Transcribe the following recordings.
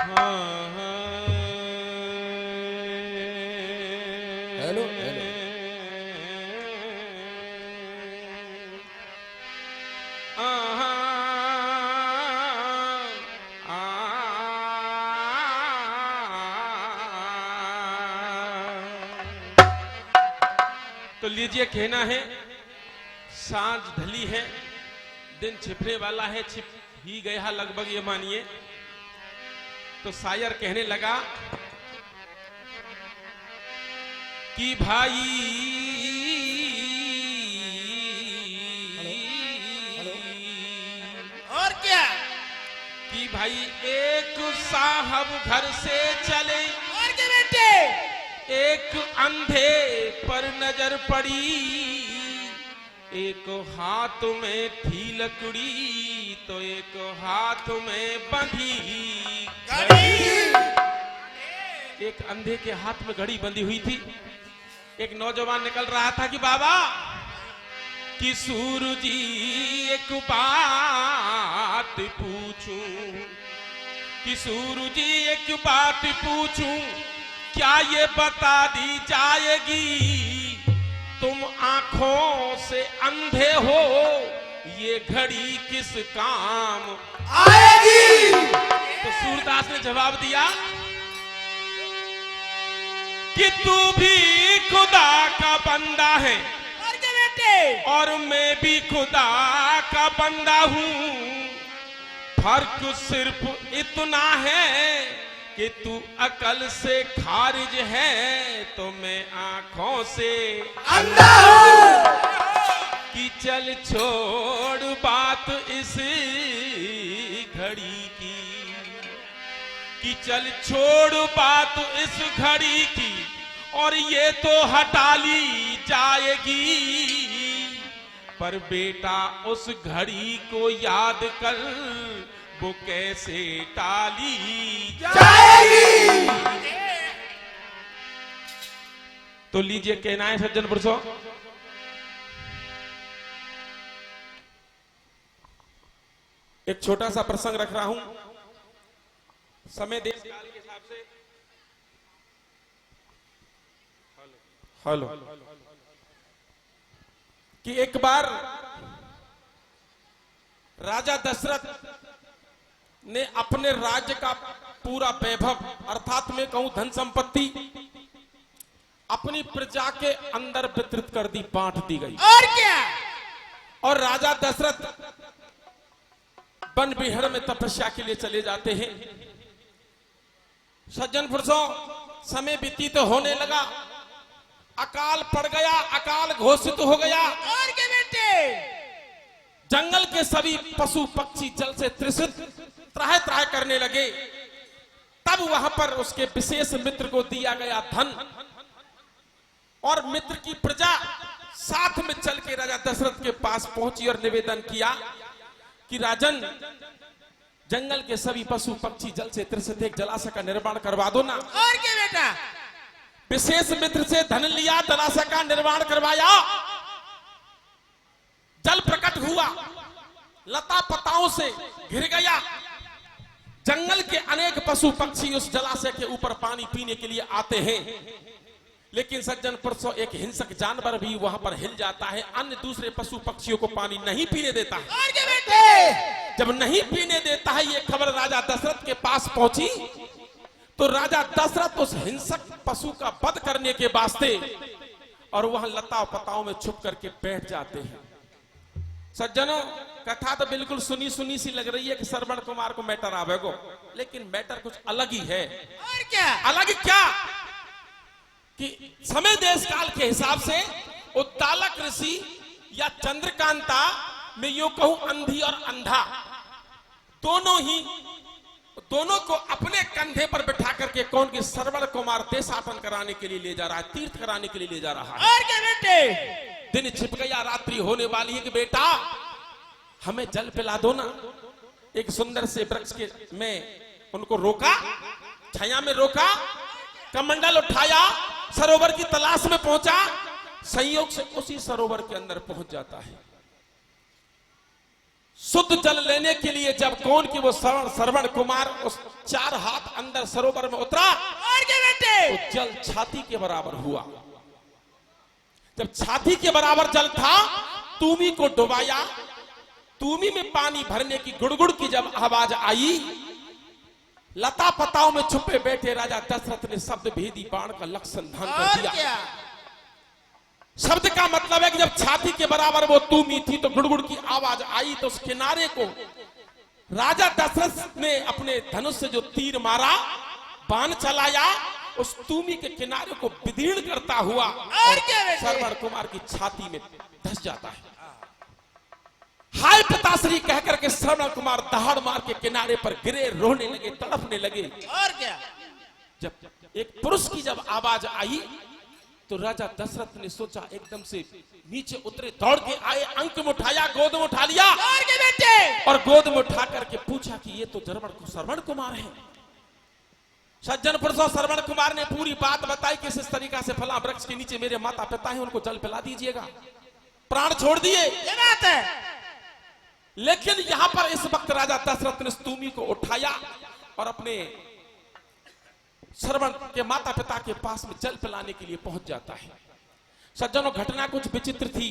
Hello hello. तो लीजिए, कहना है सांझ ढली है, दिन छिपने वाला है, छिप ही गया लगभग, ये मानिए। तो शायर कहने लगा कि भाई और क्या कि भाई एक साहब घर से चले, और क्या बेटे, एक अंधे पर नजर पड़ी, एक हाथ में थी लकड़ी तो एक हाथ में बंधी घड़ी। एक अंधे के हाथ में घड़ी बंधी हुई थी। एक नौजवान निकल रहा था कि बाबा कि सूरजी एक बात पूछूं, कि सूरजी एक बात पूछूं, क्या ये बता दी जाएगी, तुम आंखों से अंधे हो, ये घड़ी किस काम आएगी। तो सूरदास ने जवाब दिया कि तू भी खुदा का बंदा है और क्या बेटे, और मैं भी खुदा का बंदा हूं, फर्क सिर्फ इतना है कि तू अकल से खारिज है तो मैं आंखों से अंधा हूं। कि चल छोड़ बात इस घड़ी की, कि चल छोड़ बात इस घड़ी की, और ये तो हटा ली जाएगी, पर बेटा उस घड़ी को याद कर, वो कैसे टाली जाएगी। तो लीजिए, कहना है सज्जन पुरुषों, एक छोटा सा प्रसंग रख रहा हूं, समय देश काल के हिसाब से। हेलो, कि एक बार राजा दशरथ ने अपने राज्य का पूरा वैभव, अर्थात में कहूं धन संपत्ति, अपनी प्रजा के अंदर वितरित कर दी, बांट दी गई। और क्या, और राजा दशरथ वन विहड़ में तपस्या के लिए चले जाते हैं। सज्जन पुरुषों, समय व्यतीत होने लगा, अकाल पड़ गया, अकाल घोषित हो गया। और क्या बेटे, जंगल के सभी पशु पक्षी जल से तृषित त्राह त्राह करने लगे। तब वहां पर उसके विशेष मित्र को दिया गया धन, और मित्र की प्रजा साथ में चल के राजा दशरथ के पास पहुंची और निवेदन किया कि राजन, जंगल के सभी पशु पक्षी जल से तृषित, एक जलाशय का निर्माण करवा दो ना। और क्या बेटा, विशेष मित्र से धन लिया, जलाशय का निर्माण करवाया, जल प्रकट हुआ, लता पताओं से घिर गया। जंगल के अनेक पशु पक्षी उस जलाशय के ऊपर पानी पीने के लिए आते हैं, लेकिन सज्जन पुरुषों, एक हिंसक जानवर भी वहां पर हिल जाता है, अन्य दूसरे पशु पक्षियों को पानी नहीं पीने देता है। और क्या बेटे, जब नहीं पीने देता है, ये खबर राजा दशरथ के पास पहुंची, तो राजा दशरथ उस हिंसक पशु का वध करने के वास्ते और वहां लता पताओं में छुप करके बैठ जाते हैं। सज्जनों, कथा तो बिल्कुल सुनी सुनी सी लग रही है कि श्रवण कुमार को मैटर आवेगो, लेकिन मैटर कुछ अलग ही है। और क्या, अलग क्या कि समय देश काल के हिसाब से उद्दालक ऋषि या चंद्रकांता में यूं कहूं अंधी और अंधा दोनों को अपने कंधे पर बिठा करके कौन की श्रवण कुमार देशाटन कराने के लिए ले जा रहा है, तीर्थ कराने के लिए ले जा रहा है। और क्या बेटे, दिन छिप गया, रात्रि होने वाली है कि बेटा हमें जल पिला दो ना। एक सुंदर से वृक्ष के में उनको रोका, छाया में रोका, कमंडल उठाया, सरोवर की तलाश में पहुंचा, संयोग से उसी सरोवर के अंदर पहुंच जाता है। शुद्ध जल लेने के लिए जब कौन की वो श्रवण कुमार उस 4 हाथ अंदर सरोवर में उतरा, और क्या बेटे, तो जल छाती के बराबर हुआ। जब छाती के बराबर जल था, तूमी को डुबाया। तूमी में पानी भरने की गुड़गुड़ की जब आवाज आई, लता पताओं में छुपे बैठे राजा दशरथ ने शब्द भेदी बाण का लक्ष्य संधान कर और दिया। क्या, शब्द का मतलब है कि जब छाती के बराबर वो तूमी थी तो गुड़गुड़ की आवाज आई, तो उस किनारे को राजा दशरथ ने अपने धनुष से जो तीर मारा, बाण चलाया, उस तूमी के किनारे को विदीर्ण करता हुआ और क्या बेटे, श्रवण कुमार की छाती में धस जाता है। हाय पिताश्री कहकर के श्रवण कुमार दहाड़ मार के किनारे पर गिरे, रोने लगे, तड़पने लगे। और क्या, जब एक पुरुष की जब आवाज आई तो राजा दशरथ ने सोचा, एकदम से नीचे उतरे, दौड़ के आए, अंक में उठाया, गोद में उठा लिया और क्या बेटे, और गोद में उठा करके पूछा कि ये तो श्रवण कुमार है। सज्जन पुरुषों, श्रवण कुमार ने पूरी बात बताई कि इस तरीका से फला वृक्ष के नीचे मेरे माता पिता हैं, उनको जल पिला दीजिएगा। प्राण छोड़ दिए, ये बात है। लेकिन यहां पर इस वक्त राजा दशरथ ने तूमी को उठाया और अपने श्रवण के माता पिता के पास में जल पिलाने के लिए पहुंच जाता है। सज्जनों, घटना कुछ विचित्र थी।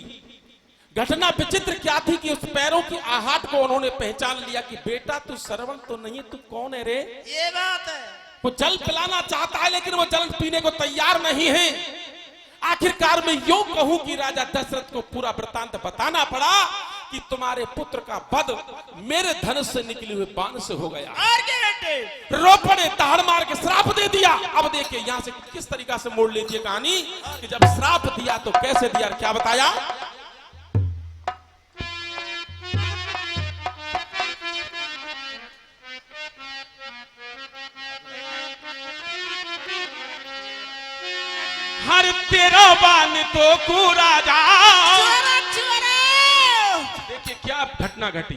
घटना विचित्र क्या थी कि उस पैरों की आहट को उन्होंने पहचान लिया कि बेटा तू श्रवण तो नहीं, तू कौन है रे? ये बात है। वो जल पिलाना चाहता है लेकिन वो जल पीने को तैयार नहीं है। आखिरकार मैं यूं कहूं कि राजा दशरथ को पूरा वृत्तांत बताना पड़ा कि तुम्हारे पुत्र का वध मेरे धनुष से निकले हुए बाण से हो गया। और क्या बेटे, रोपण ने दहाड़ मार के श्राप दे दिया। अब देखिए यहां से किस तरीका से मोड़ लीजिए कहानी कि जब श्राप दिया तो कैसे दिया, क्या बताया। हर तेरा बाण तो को राजा। देखिए क्या घटना घटी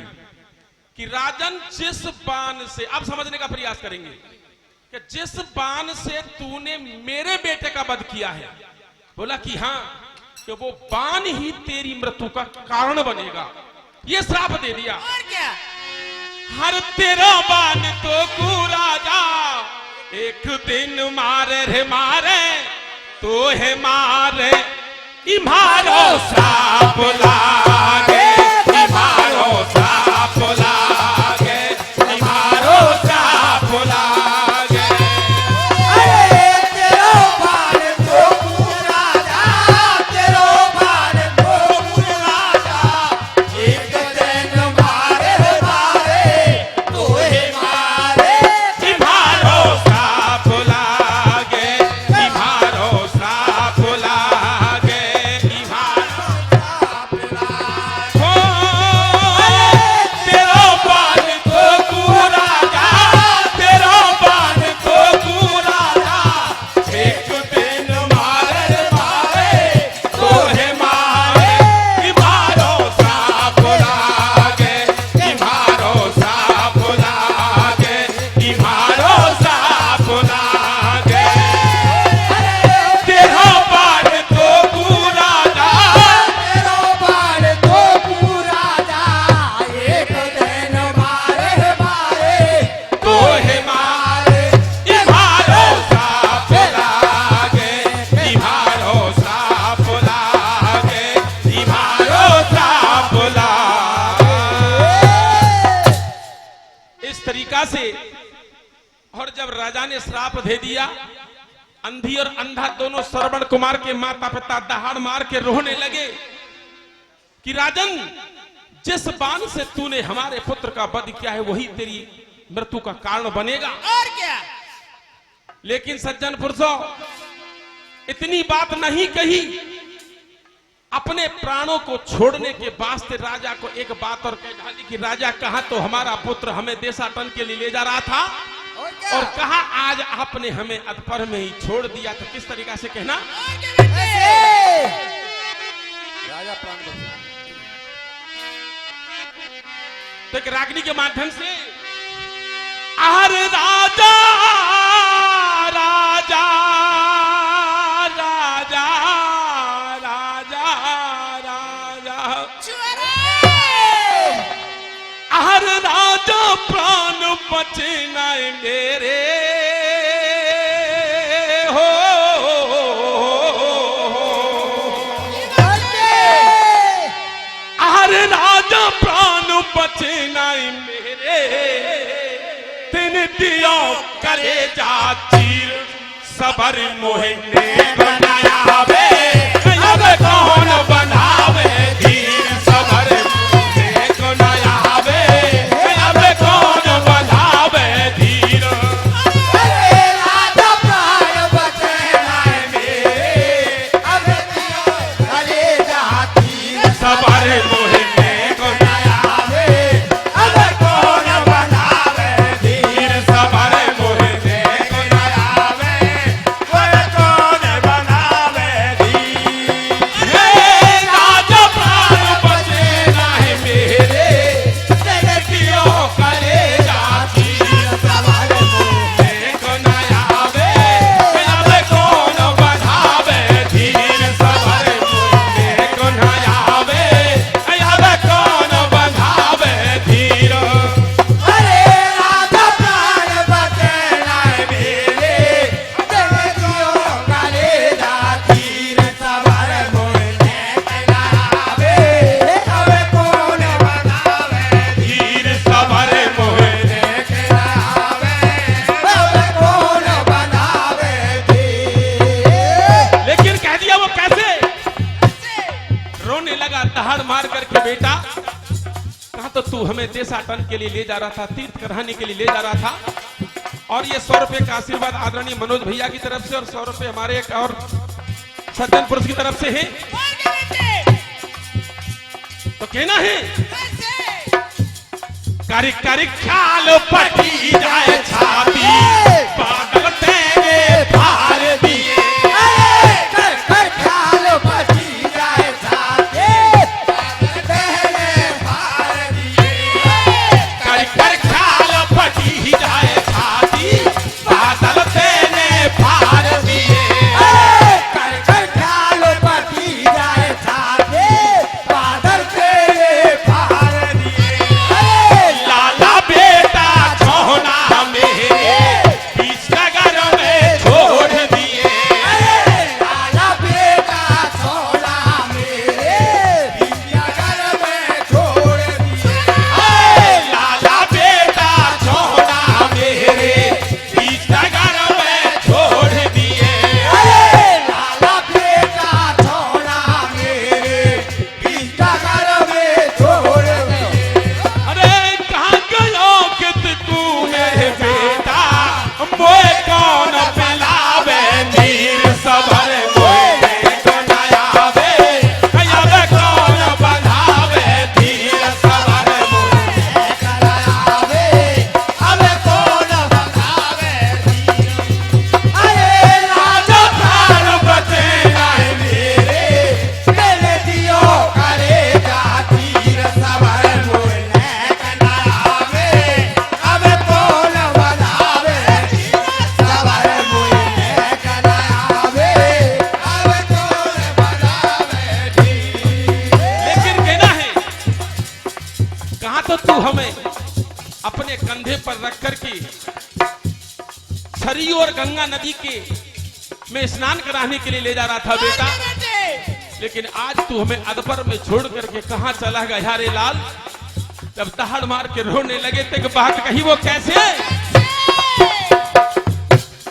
कि राजन जिस बाण से, अब समझने का प्रयास करेंगे कि जिस बाण से तूने मेरे बेटे का वध किया है, बोला कि हाँ, कि वो बाण ही तेरी मृत्यु का कारण बनेगा, ये श्राप दे दिया। और क्या, हर तेरा बाण तो को राजा, एक दिन मारे रे मारे तो है मारे, इमारो श्राप लागे, इमारो श्राप लागे, इमारो श्राप लागे। अरे तेरो बाण तो पूरा जा, तेरो बाण तो पूरा जा, एक दिन मारे मारे तो है मारे, इमारो श्राप लागे, इमारो श्राप लागे, इमारो श्राप लागे। तेरो बाण तो पूरा जा, तेरो बाण तो पूरा जा, एक दिन मारे मारे तो है मारे, इमारो श्राप लागे, इमारो श्राप लागे, इमारो श्राप लागे। तेरा बाण तो पूरा जा, तेरो बाण तो पूरा जा, एक दिन मारे मारे तो है मारे, इमारो श्राप लागे, इमारो श्राप लागे, इमारो श्राप लागे। इस तरीका से, और जब राजा ने श्राप दे दिया, अंधी और अंधा दोनों श्रवण कुमार के माता पिता दहाड़ मार के रोने लगे कि राजन, जिस बाण से तूने हमारे पुत्र का वध किया है वही तेरी मृत्यु का कारण बनेगा। और क्या, लेकिन सज्जन पुरुषों, इतनी बात नहीं कही, अपने प्राणों को छोड़ने के वास्ते राजा को एक बात और कह डाली कि राजा, कहा तो हमारा पुत्र हमें देशाटन के लिए ले जा रहा था और क्या, और कहा आज आपने हमें अधपर में ही छोड़ दिया। तो किस तरीका से कहना, और क्या बेटे, राजा प्राण बचा। तो एक रागनी के माध्यम से, आर राजा राजा राजा राजा राजा, छुआरे, बचना मेरे हो। अरे राजा प्राण बचना मेरे, दिन दियो करे जा चीर सबर मोहने बनाया वे, अब कौन बनावे धीर सबर मोहने बनाया वे, अब कौन बनावे धीर। अरे राजा प्राण बचना मेरे, अब दियो करे जा चीर सबर मोहने बनाया वे, अब कौन बनावे धीर सबर मोहने बनाया वे, अब कौन बनावे धीर। हे राजा प्राण बचना है मेरे, दियो करे जा चीर सबर मोहने बनाया वे, अब कौन बनावे धीर सबर मोहने बनाया वे, अब कौन बनावे धीर। अरे राजा प्राण बचना मेरे, दियो करे जा चीर सबर मोहने बनावे, अब कौन बनावे धीर सबर मोहने, बनावे, अब कौन बनावे धीर। लेकिन कह दिया वो कैसे? रोने लगा दहाड़ मार करके, बेटा कहा तो तू हमें देशाटन के लिए ले जा रहा था, तीर्थ कराने के लिए ले जा रहा था, और ये 100 रुपए का आशीर्वाद आदरणीय मनोज भैया की तरफ से और 100 रुपए हमारे एक और सज्जन पुरुष की तरफ से है। बोल के बेटे तो कहना है कैसे? कारिक कारिक ख्याल पटी जाए छाती, बादल तेरे फाड़ दिए। कर कर ख्याल बची जाए साथे, पहले फाड़ दिए। कारिक कारिक ख्याल पटी जाए छाती, बादल तेरे फाड़ दिए। कर कर ख्याल बची जाए साथे, बादल तेरे फाड़ दिए। लाला बेटा छोना मेरे, बीच नगर में छोड़ दिए। लाला बेटा सोना मेरे, विद्यागर में छोड़ दिए। लाला बेटा छोना मेरे, बीच नगर में छोड़ दिए। लाला बेटा सोना मेरे, विद्यागर में छोड़ दिए। अरे कहाँ गयो कि तू मेरे बेटा, मोए कौन पिलावे नीर सबर मोए बनाया वे, अब कौन बनावे धीर सबर मोए। करावे, अब कौन बनावे धीर। अरे राजा प्राण बचना मेरे, मेरे दियो करे जा तीर सबर मोहने करावे, अब कौन बनावे धीर सबर मोहने करावे, अब कौन बनावे धीर। लेकिन कहना है कहा तो तू हमें अपने कंधे पर रख कर के सरयू और गंगा नदी के में स्नान कराने के लिए ले जा रहा था बेटा, बेटे लेकिन आज तू हमें अदपर में छोड़ करके कहां चला गया रे लाल। जब दहाड़ मार के रोने लगे तो बात कही वो कैसे?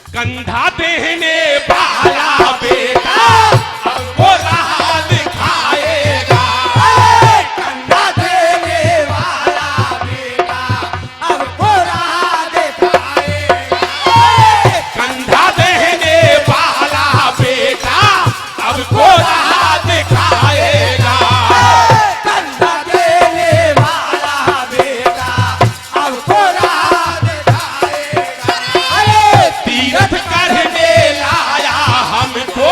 कंधा देने वाला बेटा अब वो राह दिखाएगा। कंधा देने वाला बेटा अब को राह दिखाएगा। कंधा देने वाला बेटा अब को राह दिखाएगा। कंधा देने वाला बेटा अब को राह दिखाएगा। अरे तीर्थ करने लाया हमको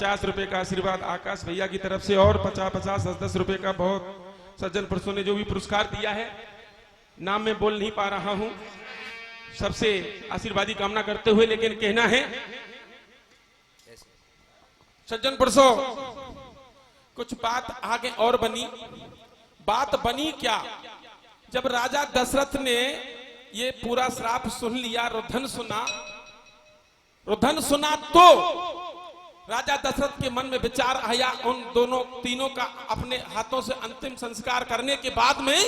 50 रुपए का आशीर्वाद आकाश भैया की तरफ से और 50-50 10-10 रुपए का बहुत सज्जन पुरुषों ने जो भी पुरस्कार दिया है, नाम मैं बोल नहीं पा रहा हूं, सबसे आशीर्वादी कामना करते हुए, लेकिन कहना है सज्जन पुरुषों, कुछ बात आगे और बनी। बात बनी क्या, जब राजा दशरथ ने ये पूरा श्राप सुन लिया, रुधन सुना तो राजा दशरथ के मन में विचार आया उन दोनों तीनों का अपने हाथों से अंतिम संस्कार करने के बाद में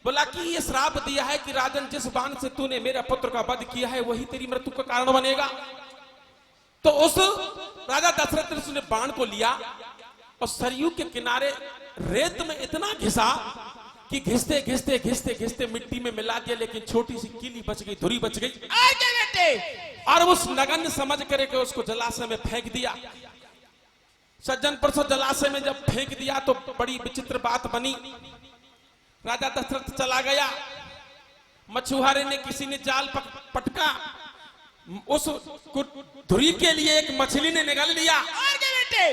बोला कि ये श्राप दिया है कि राजन, जिस बाण से तूने मेरे पुत्र का वध किया है वही तेरी मृत्यु का कारण बनेगा। तो उस राजा दशरथ ने उसने बाण को लिया और सरयू के किनारे रेत में इतना घिसा कि घिसते घिसते घिसते घिसते मिट्टी में मिला दिया, लेकिन छोटी सी कीली बच गई, धुरी बच गई। आगे बेटे, और उस नगन समझ करके उसको जलाशय में फेंक दिया। सज्जन परसों जलाशय में जब फेंक दिया तो बड़ी विचित्र बात बनी। राजा दशरथ चला गया, मछुआरे ने किसी ने जाल पटका, उस धुरी के लिए एक मछली ने निगल लिया। आगे बेटे,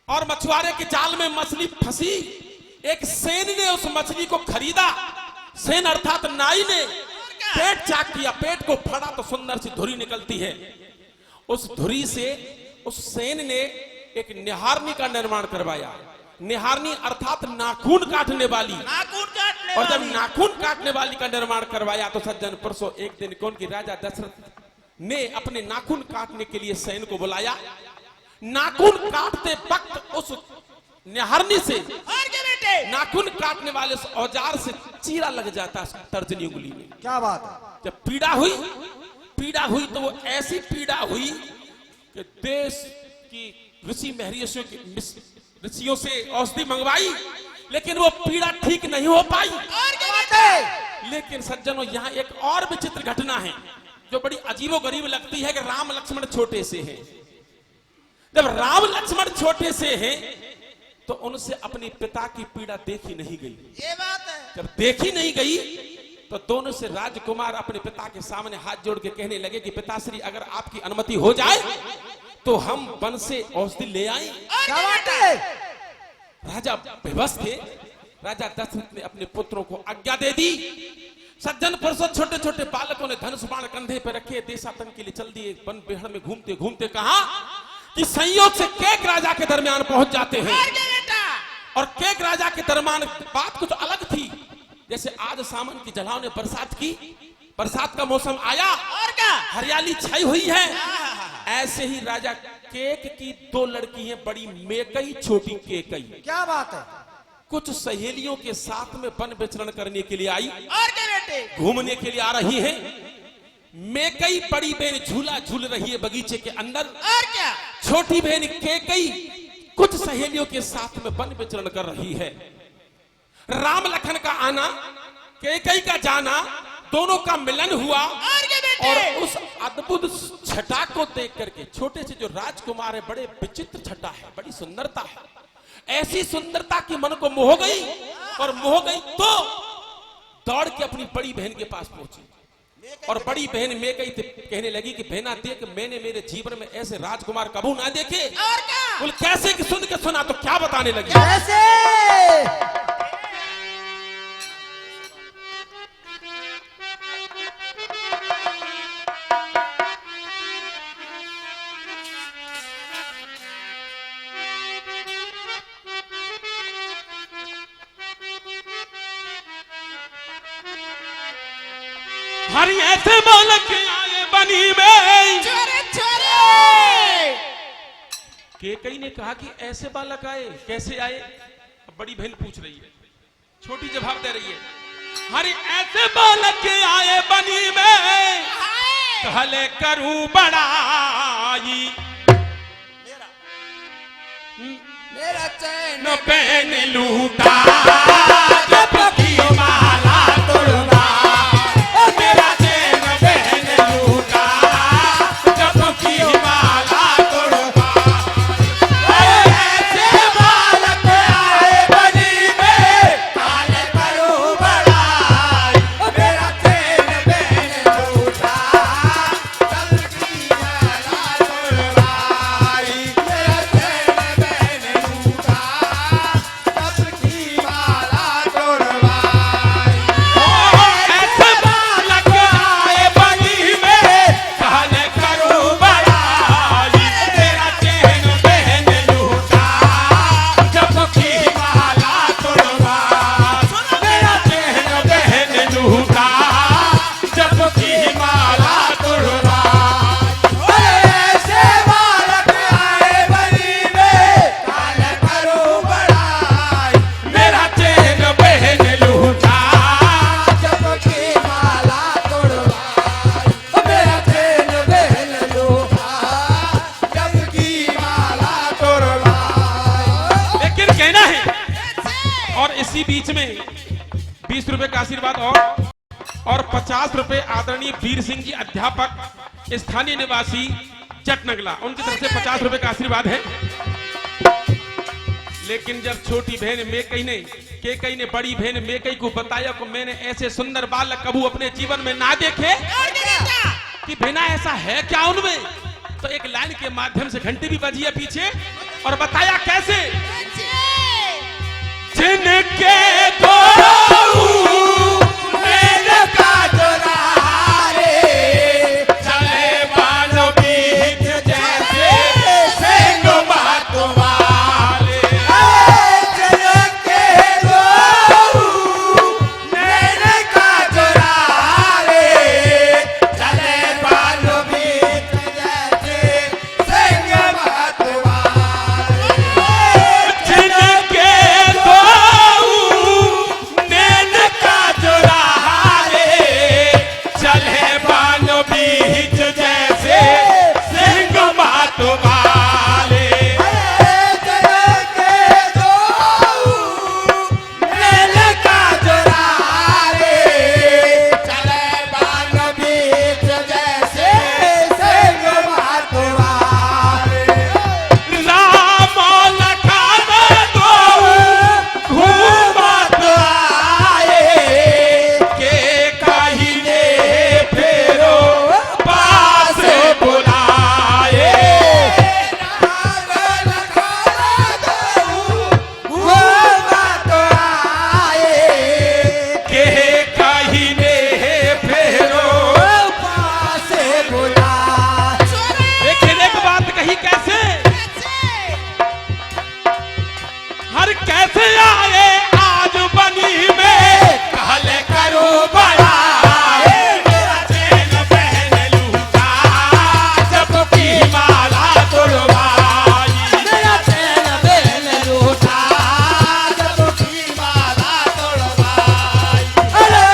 और मछुआरे के जाल में मछली फंसी। एक सेन ने उस मछली को खरीदा, सेन अर्थात नाई ने पेट चाक किया, पेट को फाड़ा तो सुंदर सी धुरी निकलती है। उस धुरी से उस सेन ने एक निहारनी का निर्माण करवाया। निहारनी अर्थात नाखून काटने वाली, और जब नाखून काटने वाली का निर्माण करवाया तो सज्जन परसों एक दिन कौन की राजा दशरथ ने अपने नाखून काटने के लिए सैन को बुलाया। नाखून काटते वक्त उस निहारनी से नाखून काटने वाले उस औजार से चीरा लग जाता तर्जनी उंगली में। क्या बात है। जब पीड़ा हुई तो वो ऐसी पीड़ा हुई कि देश की ऋषि ऋषियों से औषधि मंगवाई, लेकिन वो पीड़ा ठीक नहीं हो पाई। लेकिन सज्जनों, यहाँ एक और विचित्र घटना है जो बड़ी अजीबोगरीब लगती है कि राम लक्ष्मण छोटे से हैं। जब राम लक्ष्मण छोटे से हैं तो उनसे अपनी पिता की पीड़ा देखी नहीं गई। ये बात है। जब देखी नहीं गई तो दोनों से राजकुमार अपने पिता के सामने हाथ जोड़ के कहने लगे कि पिताश्री, अगर आपकी अनुमति हो जाए तो हम वन से औषधि ले आए। क्या बात है। राजा विवश थे। राजा दशरथ ने अपने पुत्रों को आज्ञा दे दी। सज्जन पुरुषों, छोटे छोटे बालकों ने धनुष बाण कंधे पर रखे, देशाटन के लिए चल दिए। वन बिहड़ में घूमते घूमते कहा कि संयोग से केक राजा के दरमियान पहुंच जाते हैं। और केक राजा के दरमियान बात कुछ अलग थी। जैसे आज सावन की जलाओं ने बरसात की, बरसात का मौसम आया और क्या, हरियाली छाई हुई है, ऐसे ही राजा केक की दो लड़की हैं, बड़ी मेकई छोटी केकई। क्या बात है। कुछ सहेलियों के साथ में वन विचरण करने के लिए आई, और क्या बेटे, घूमने के लिए आ रही है। मेकई बड़ी बहन झूला झूल रही है बगीचे के अंदर, और क्या, छोटी बहन केकई कुछ सहेलियों के साथ में वन विचरण कर रही है। राम लखन का आना, केकई का जाना, दोनों का मिलन हुआ। और क्या बेटे, और उस अद्भुत छटा को देख करके छोटे से जो राजकुमार है, बड़े विचित्र छटा है, बड़ी सुंदरता है। ऐसी सुंदरता की मन को मोह गई, और मोह गई तो दौड़ के अपनी बड़ी बहन के पास पहुंची। और बड़ी बहन मेकई कहने लगी कि बहना देख, मैंने मेरे जीवन में ऐसे राजकुमार कबू ना देखे। और क्या, बोल कैसे कि सुन के सुना तो क्या बताने लगी। कैसे। हरी ऐसे बालक आए बनी में। चोरे चोरे। केकई ने कहा कि ऐसे बालक आए, कैसे आए? अब बड़ी बहन पूछ रही है, छोटी जवाब दे रही है, हरी ऐसे बालक आए बनी में, कहले करूं बड़ाई, मेरा चैन पहन लूटा जब की माला तोड़ना, मेरा चैन पहन लूटा जब की माला तोड़ना। ऐसे बालक आए बनी में, काले करूं बड़ाई, मेरा चैन पहन लूटा जब की माला तोड़ना। का आशीर्वाद और 50 रुपए आदरणीय वीर सिंह जी अध्यापक स्थानीय निवासी चटनगला, उनकी तरफ से 50 रुपए का आशीर्वाद है। लेकिन जब छोटी बहन मेकई ने केकई ने बड़ी बहन मेकई को बताया कि मैंने ऐसे सुंदर बालक कबू अपने जीवन में ना देखे कि बिना ऐसा है क्या उनमें, तो एक लाइन के माध्यम से घंटी भी बजी है पीछे और बताया कैसे। जिनके दो मेनका चुरारे चले बानो बीच जैसे सिंह मतवाले। जिनके दो मेनका चुरारे चले बानो बीच जैसे सिंह मतवाले। जिनके दो मेनका चुरारे चले बानो बीच जैसे सिंह मतवाले। जिनके दो मेनका चुरारे चले बानो बीच जैसे सिंह मतवाले। राम लखन दो घूमत आए के कहिने फेरो पास बुलाए। घूमत आए के कहिने फेरो। पास बुलाए। लेकिन एक बात कही कैसे, हर कैसे आए आज बनी में कहले करो बड़ाई मेरा चैन पहन लूटा जब की माला तोड़वाई। मेरा चैन पहन लूटा जब की माला तोड़वाई। अरे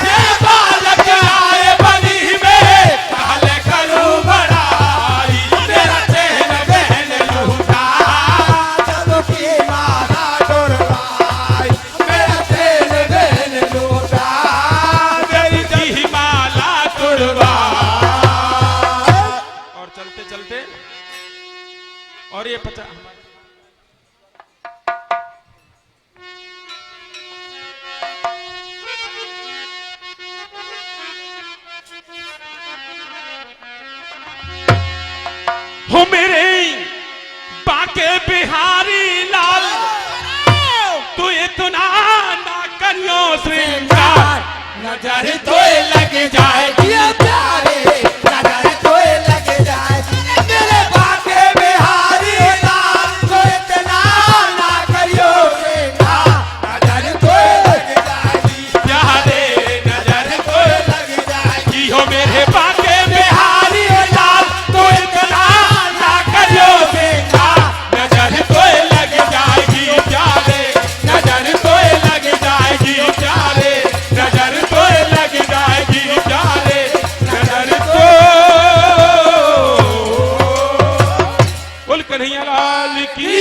ये बालक आए बनी में कहले करो बड़ाई मेरा चैन पहन लूटा जब की माला तोड़वाई। मेरा चैन पहन लूटा मेरी दी माला तोड़वाई। और चलते चलते और ये 50 हो मेरे बाके बिहारी लाल, तू इतना ना करियो श्रृंगार। नजर तो लग जाए ये प्यारे नजर तो लग जाए मेरे बाके बिहारी लाल तो इतना ना करियो श्रृंगार। नजर तो लग जाएगी प्यारे नजर तो लग जाएगी हो मेरे बाके बिहारी लाल तो इतना ना करियो श्रृंगार। नजर तो लग जाएगी प्यारे नजर तो लग जाएगी प्यारे नजर तो लग जाएगी प्यारे नजर तो। बोल कन्हैया लाल की।